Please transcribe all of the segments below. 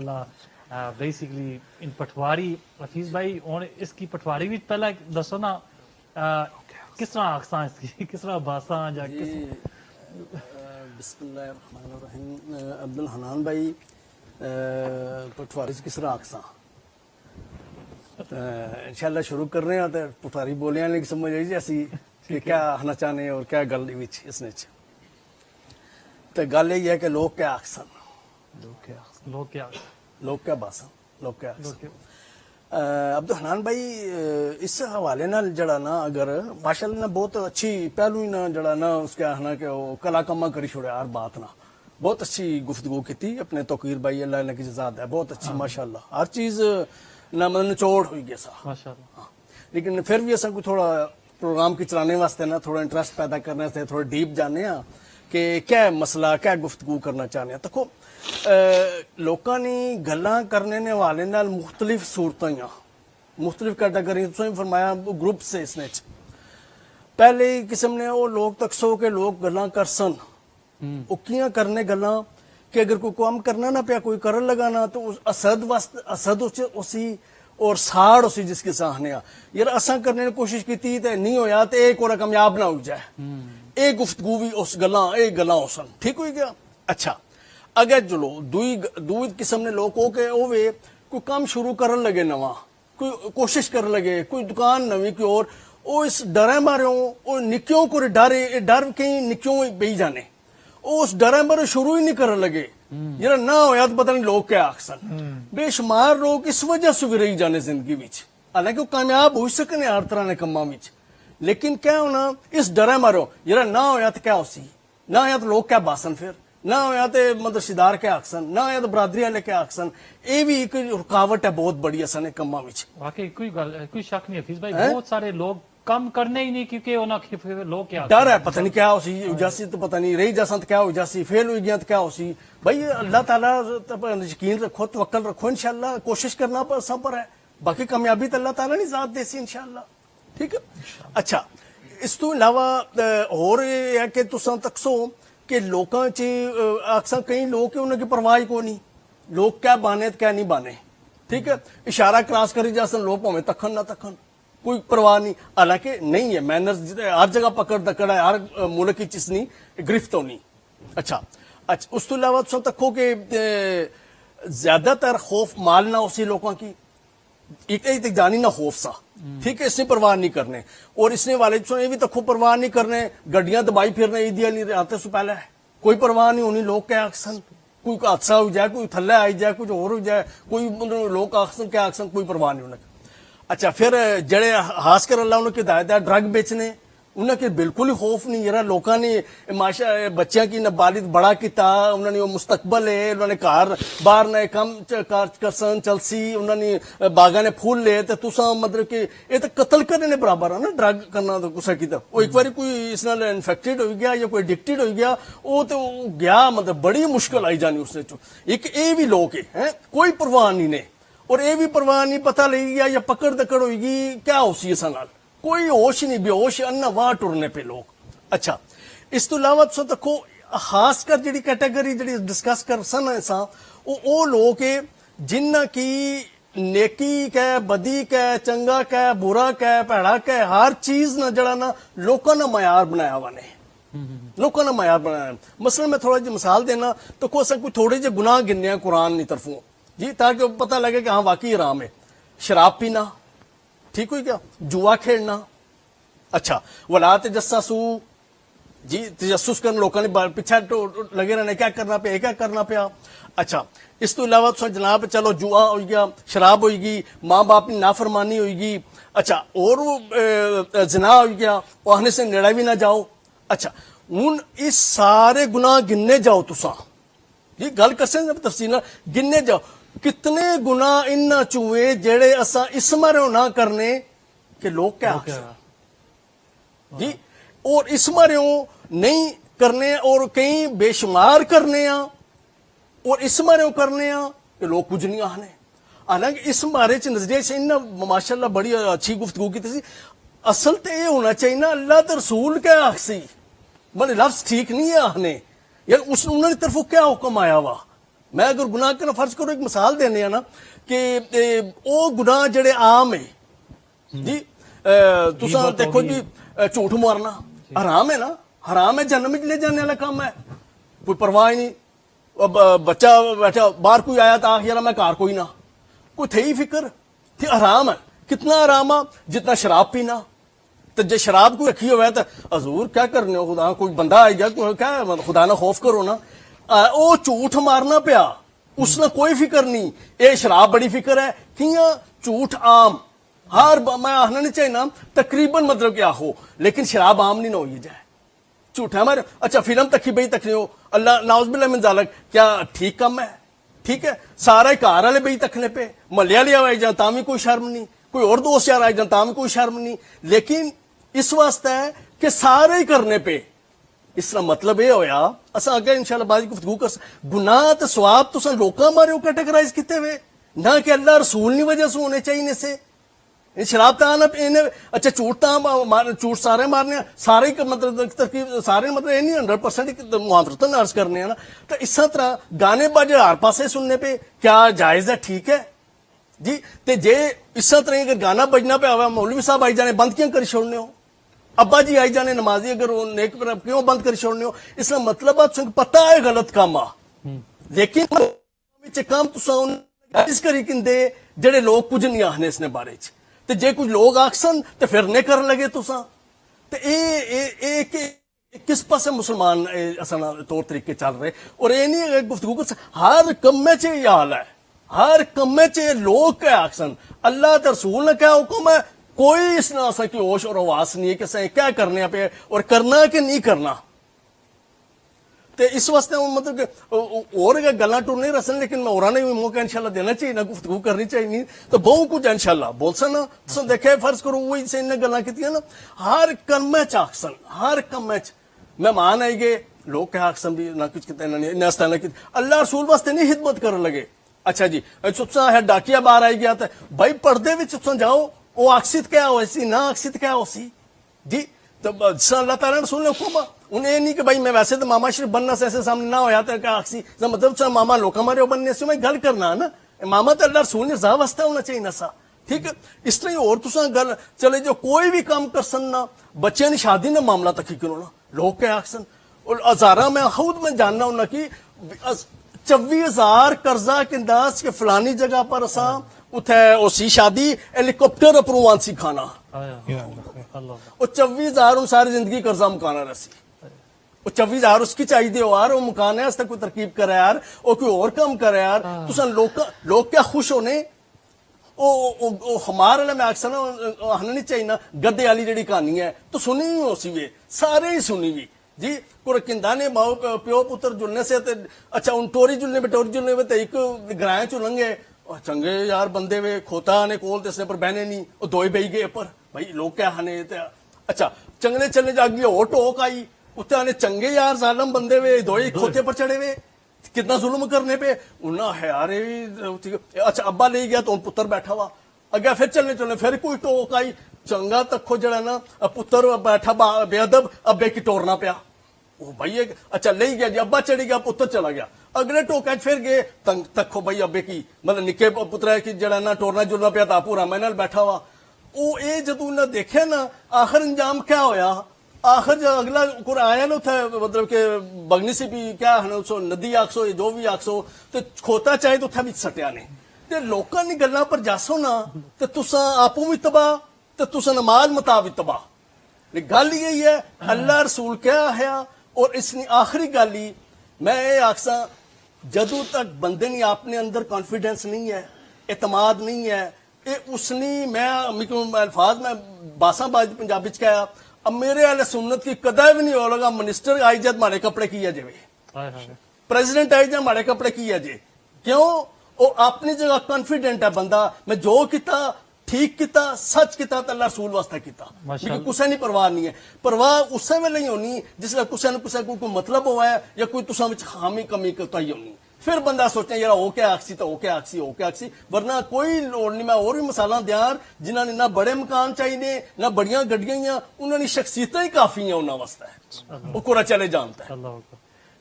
Basically इन पटवारी हफीज भाई हुण इसकी पटवारी भी पहला दसो ना किस तरह आखसां इसकी किस तरह बासां या किस बिस्मिल्लाहिर्रहमानिर्रहीम अब्दुल हनान भाई पटवारी किस तरह आखसां इंशाल्लाह शुरू कर रहे हैं तो पटवारी बोलिया नहीं समझ आई जैसी कि क्या आखना चाहने और क्या गल इसने तो गल यही है कि लोग क्या आखसन लोग क्या बासन लोग क्या अब्दुल हनान भाई इस हवाले नाल जड़ा ना अगर माशाल्लाह ना बहुत अच्छी पहलू ही ना जड़ा ना उसके आखना कि वो कला कमा करी छोड़े यार बात ना बहुत अच्छी गुफ्तगू की थी अपने तौकीर भाई अल्लाह ने की ज़ात है बहुत अच्छी माशाल्लाह हर चीज़ ना मतलब निचोड़ हुई गया सा माशाल्लाह लेकिन फिर भी असा को थोड़ा प्रोग्राम की चलाने वास्ते ना थोड़ा इंटरेस्ट पैदा करने वास्ते थोड़ा डीप जाने कि क्या मसला क्या गुफ्तगू करना चाहने देखो लोगों ने गल्लां करने ने वाले नाल मुख्तलिफ सूरतां मुख्तलिफ कैटेगरी तुसें फरमाया ग्रुप से इसने पहले किस्म ने वो लोग तक सो के लोग गल्लां कर सन वो कियां करने गल्लां कि अगर कोई काम करना ना पिया कोई करन लगाना तो उस असद वास्ते असद उसी और साड़ उसी जिसके सामने यार असा करने की कोशिश की तो नहीं होया तो एक और कामयाब ना हो जाए एक गुफ्तगू भी उस गल्लां होसन ठीक हो गया अच्छा अगर चलो दुई किस्म ने लोग हो के होवे कोई काम शुरू करन लगे नवा कोई कोशिश करन लगे कोई दुकान नवी कोई और वो इस डरे मारे वो निक्यों को डर कहीं निक्यों बही जाने उस डरे मारे शुरू ही नहीं करन लगे जरा ना होया तो पता नहीं लोग क्या आखसन बेशुमार लोग इस वजह से भी रही जाने जिंदगी विच हालांकि वो कामयाब हो सकने हर तरह के कम्मा विच लेकिन क्या होना इस डरे मारो जरा ना होया तो क्या होसी ना होया तो लोग क्या बासन फिर ना होया तो मतलब रिश्तेदार क्या आखसन ना होया तो बरादरी वाले क्या आखसन ये भी एक रुकावट है बहुत बड़ी असन कम्मा विच वाकई कोई शक नहीं हफीज भाई बहुत सारे लोग कम करने ही नहीं क्योंकि लोग क्या डर है पता नहीं क्या हो सी उजासी तो पता नहीं रही जैसा तो क्या हो जासी फेल हो गया तो क्या हो सी भाई अल्लाह ताला यकीन रखो तवक्कल रखो इंशाल्लाह कोशिश करना पर सब पर है बाकी कामयाबी तो अल्लाह ताला नहीं जात देसी इंशाल्लाह ठीक है अच्छा इस तो इलावा और है कि तुसा तकसो कि लोगों च अक्सर कई लोग के उनकी परवाह को नहीं लोग क्या बाने तो क्या नहीं बाने ठीक है इशारा क्रॉस करी जासन लोग भावें तखन ना तखन कोई परवाह नहीं हालांकि नहीं है मैनर्स हर जगह पकड़ दकड़ है हर मुल्क की चीज नहीं गिरफ्त होनी अच्छा उस तो इलावा तुम तको कि ज्यादातर खौफ माल ना उसी लोगों की एक जानी ना खौफ सा ठीक है इसने परवाह नहीं करने और इसने वाले ये भी तको परवाह नहीं करने गड्डियां दबाई फिरने ईदी आते से पहले कोई परवाह नहीं होनी लोग क्या अक्सन कोई हादसा हो जाए कोई थल्ले आई जाए कुछ और हो जाए कोई लोग अक्सन क्या अक्सन कोई परवाह नहीं उन्हें अच्छा फिर जड़े खास कर अल्लाह उन्होंने हिदायत है ड्रग बेचने उन्हें बिल्कुल ही खौफ नहीं जरा लोगों ने माशा बच्चों की नाबालिग बड़ा किया उन्होंने मुस्तकबल है उन्होंने घर बाहर ने कम करसन चलसी उन्होंने बागा ने फूल ले तो तुसा मतलब कि ये तो कतल करने ने बराबर है ना ड्रग करना तो कुछ की वो एक बार कोई इस नाल इन्फेक्टेड हो गया या कोई एडिक्टेड हो गया वो तो गया मतलब बड़ी मुश्किल आई जानी उससे एक ये भी लोग है कोई परवाह नहीं ने और ये भी परवाह नहीं पता लगी गया या पकड़ दकड़ होगी क्या हो सी नाल कोई होश नहीं बेहोश अन्ना वाह टुरने पे लोग अच्छा इस तो इलावा तो देखो खास कर जी कैटेगरी जी डिस्कस कर सन वो लोग जिन्ना की नेकी कै बदी कै चंगा कै बुरा कै भैड़ा कै हर चीज ना जड़ा ना लोगों ने मयार बनाया हुआ ने लोगों ने मयार बनाया मसलन मैं थोड़ा जी मिसाल देना तो कोई थोड़े जे गुनाह गिनने कुरान की तरफों जी ताकि पता लगे कि हाँ वाकई आराम है शराब पीना ठीक हुई क्या जुआ खेलना अच्छा वला तजस्सु जी तजस्सुस करने लोगों ने पीछे लगे रहने क्या करना पिया अच्छा इस तो इलावा तो जनाब चलो जुआ हो गया शराब होगी माँ बाप की नाफरमानी होगी अच्छा और जिना हो गया वहां से नेड़ा भी ना जाओ अच्छा हूं इस सारे गुनाह गिनने जाओ तुसा जी गल कर तफसील गिनने जाओ कितने गुना इन चूहे जेड़े असा इस मारे ना करने के लोग क्या जी और इस मारे नहीं करने और कई बेशुमार करने और इस मारे करने के लोग कुछ नहीं आने हालांकि इस बारे च नजरिए से इन माशाल्लाह बड़ी अच्छी गुफ्तगू की थी असल तो ये होना चाहिए ना अल्लाह तो रसूल क्या आखसी मतलब लफ्ज ठीक नहीं है आने यार उस उन्होंने तरफों क्या हुक्म आया हुआ मैं अगर गुनाह करना फर्ज करो एक मिसाल देने आ ना कि वो गुनाह जड़े आम है जी तुसा देखो जी झूठ मारना हराम है ना, हराम है, जन्म ले जाने वाला काम है, कोई परवाह ही नहीं। अब बच्चा बैठा बाहर कोई आया था यार मैं घर कोई ना, कोई थे ही फिक्र थी, हराम है, कितना हराम है जितना शराब पीना। तो जो शराब को रखी हुआ है तो हजूर क्या करने हो, खुदा कोई बंदा आई गया क्या खुदा ना खौफ करो ना, वो झूठ मारना पिया उसने कोई फिक्र नहीं, ये शराब बड़ी फिक्र है किया झूठ आम हर मैं आखना नहीं चाहिए ना तकरीबन मतलब क्या हो, लेकिन शराब आम नहीं ना हो जाए झूठ है हमारे। अच्छा फिल्म तकी बई तकनी हो अल्लाह नाउज़बिल्ला मिन ज़ालिक, क्या ठीक कम है? ठीक है, सारा घर वाले बई तकने पे महल्ले वाले आई जान तां भी कोई शर्म नहीं, कोई और दोस्त यार आई जान तां भी कोई शर्म नहीं, लेकिन इस वास्ते है कि सारे ही करने पे इसका मतलब ये होया असा अगे इंशाल्लाह बाजी गुफ्तगू कर गुनाह ते सवाब तुसा लोका मारे हो कैटेगराइज किते हुए ना कि अल्लाह रसूल की वजह से होने चाहिए से शराब ताना इन्हें अच्छा झूठ झूठ सारे मारने सारे मतलब तरकीब सारे मतलब ये नहीं 100% मुहावरतन अर्ज करने हैं ना। तो इस तरह गाने बाजे हर पासे सुनने पे क्या जायज है? ठीक है जी। ते जे इस तरह अगर गाना बजना पे आवा मौलवी साहब आई जाने बंद क्यों कर छोड़ने हो, अब्बा जी आई जाने नमाजी अगर वो नेक पर क्यों बंद कर छोड़ने हो, इसका मतलब आप पता है गलत काम आ, लेकिन काम तुसा इस करी किंदे जेड़े लोग कुछ नहीं आखने इसने बारे च, ते जे कुछ लोग आखसन तो फिर नहीं कर लगे तुसा ते किस पासे मुसलमान असा तौर तरीके चल रहे। और ये नहीं गुफ्तगू कर हर कम्मे च ये हाल है, हर कम्मे च लोग क्या आखसन, अल्लाह ते रसूल ने क्या हुक्म है, कोई इसना असा की होश और आवास नहीं है कि असें क्या करने पे और करना कि नहीं करना। ते इस वास्ते मतलब कि और गल्लां टूर नहीं रसन, लेकिन मैं और भी मौका इंशाल्लाह देना चाहिए ना, गुफ्तगू करनी चाहिए तो बहु कुछ इंशाल्लाह बोल सन ना। तुम देखे फर्ज करो वही से इन्हें गल्लां कीतियां ना, हर कम्मे च आखसन, हर कम्मे च मेहमान आई गए लोग क्या आखसन भी ना कुछ किते ना कि अल्लाह रसूल वास्ते नहीं हिदमत कर लगे। अच्छा जी तुसा है डाकिया बाहर आई गया था भाई पर्दे विच तुसा जाओ वो आकसित क्या हो सी ना आकसित क्या हो सी जी। तो अल्लाह ताला रसूल ने हुक्म उन्हें नहीं कि भाई मैं वैसे तो मामा शरीफ बनना से ऐसे सामने ना होया तो क्या आखसी मतलब मामा लोका मारे बनने से मैं गल करना ना, मामा तो अल्लाह रसूल ने जा वास्ता होना चाहिए ना सा। ठीक है, इस तरह और तुसा गल चले जो कोई भी काम कर सन ना, बच्चे की शादी ना मामला तक ही करो ना, लोग क्या आखसन। और हजारा मैं खुद में जानना हूं ना कि 24,000 कर्जा के अंदाज के फलानी जगह पर असा उथे उसी शादी हेलीकॉप्टर अपरूवान सी खाना और 24,000 सारी जिंदगी कर्जा मुकाना रसी, 24,000 उसकी चाहिए हो यार, वो मकान है कोई तरकीब करे यार, और कोई और काम करे यार। तुसा लोग क्या खुश होने ओ हमारे लिए मैं अक्सर ना आना नहीं चाहिए ना, गद्दे वाली जी कहानी है तो सुनी ही हो सी वे सारे ही सुनी भी जी। कोई किंदा ने माओ प्यो पुत्र जुलने से अच्छा उन टोरी जुलने पे एक ग्राए चो लंघे चंगे यार बंदे वे खोता ने कोल ते पर बहने नहीं वो दो ही बही गए पर भाई लोग क्या हने। अच्छा चंगने चलने जागी हो टोक आई उत्ते आने चंगे यार जालम बंदे वे दो ही खोते पर चढ़े वे कितना जुल्म करने पे उन्ना है यार। अच्छा अब्बा ले गया तो पुत्र बैठा हुआ अगे फिर चलने फिर कोई टोक आई चंगा तखो जड़ा ना पुत्र बैठा बेअदब अब्बे की टोरना पिया ओ भाई अच्छा ले गया जी अब्बा चढ़ी गया पुत्र चला गया अगले टोक फिर गए तखो भाई अब्बे की मतलब निके पुत्र की जड़ा ना टोरना जुलना पिया तापू रामे नाल बैठा हुआ वो ये जदों उन्हें देखे ना आखिर अंजाम क्या होया। आखिर जो अगला कुछ आया ना उथे मतलब के बगनी से भी क्या है ना नदी आखसो जो भी आखसो तो खोता चाहे तो उथे भी सटिया ने ते लोकां दी गल्लां पर जासो ना ते तुसा आपू भी तबाह ते तुसा नमाज मुताबिक तबाह। गल यही है अल्लाह रसूल क्या है और इसकी आखिरी गल ही मैं ये आखसा जदों तक बंदे ने अपने अंदर कॉन्फिडेंस नहीं है एतमाद नहीं है ये उसने मैं अल्फाज में बासाबाज पंजाबी च कहा अब मेरे वाले सुन्नत की कदा भी नहीं हो लगा मिनिस्टर आई जाए हमारे कपड़े किया जाए प्रेसिडेंट आई जाए हमारे कपड़े किया जाए क्यों वो अपनी जगह कॉन्फिडेंट है बंदा मैं जो किता ठीक किता सच किता तो अल्लाह रसूल वास्ता किता लेकिन कुछ नहीं परवाह नहीं है। परवाह उस वेले ही होनी जिसका कुछ न कुछ कोई मतलब हुआ है या कोई तुसा विच खामी कमी कोताही होनी फिर बंदा सोचे यार हो क्या आखसी तो हो क्या आखसी वरना कोई लोड़ नहीं। मैं और भी मिसालां दियां जिन्होंने ना बड़े मकान चाहिए ना बड़ियां गड्डियां उन्होंने शख्सियत ही काफी है उन्होंने वास्ते वो कोरा चले जानता है।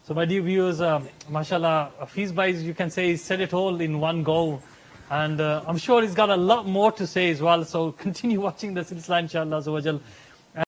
So my dear viewers, mashallah, Hafiz Bhai, you can say, he said it all in one go. And I'm sure he's got a lot more to say as well. So continue watching the Silsila, inshallah.